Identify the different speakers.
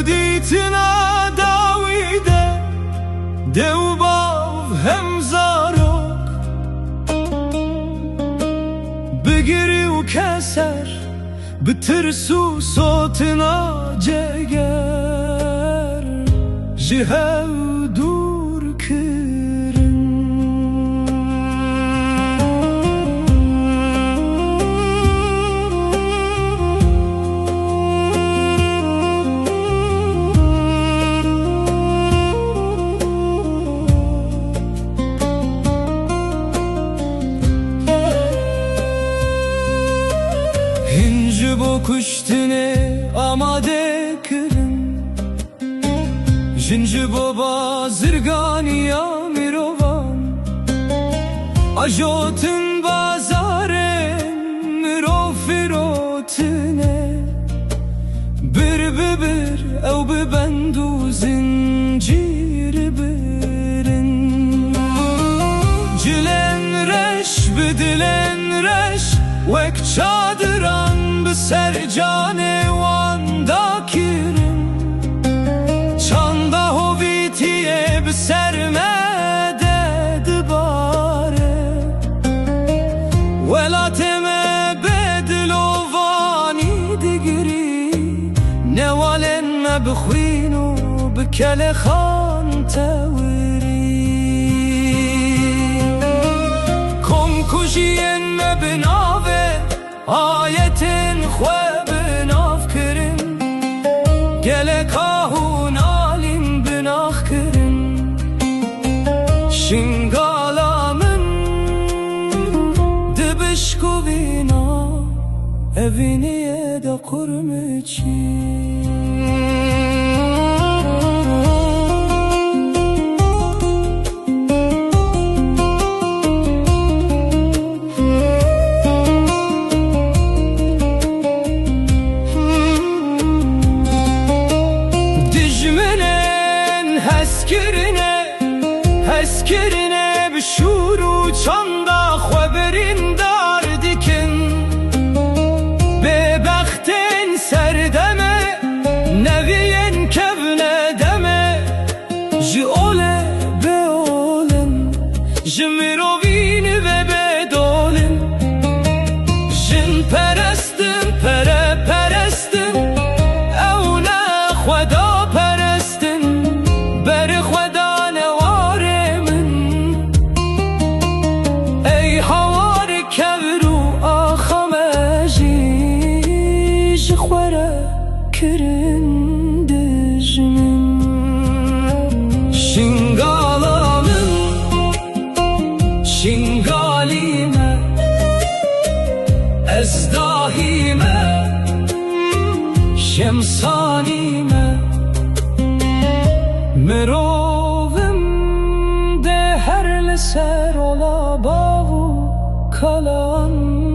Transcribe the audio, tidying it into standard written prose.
Speaker 1: هوديتنا داويدة دوباف هم زاروك بقري وكسر بترسو صوتنا جگر جهو دور كرن bu kuştine amade kırın Jinci baba zırganiya mirovan Ajotun bazaren mirofirotine Bir ev bibendu zinciri birin Cilen reş bidilen reş Vek çadıran sercane vanda kirim Çanda hovitiye sermede dibare Velateme bedlovani digri Nevalen me bixwinu bikele khan tewiri Kom kujiyen me binave Ayetin xwe binav kirin Gelek ahun alim binav kirin Şingala min dibişku bina Eviniye de kurmiçin Heskirine bişuru çanda xweberin dardikin Bebextin serdeme neviyen kevne deme Ji ole be olin Ji mirovini ve bedolin Jin perestin pere perestin Evne xweda perestin Beri xweda kirin dijmin Şingalamın şingalime Ezdahime şemsanime Mirovim de her ser ola bavu kalan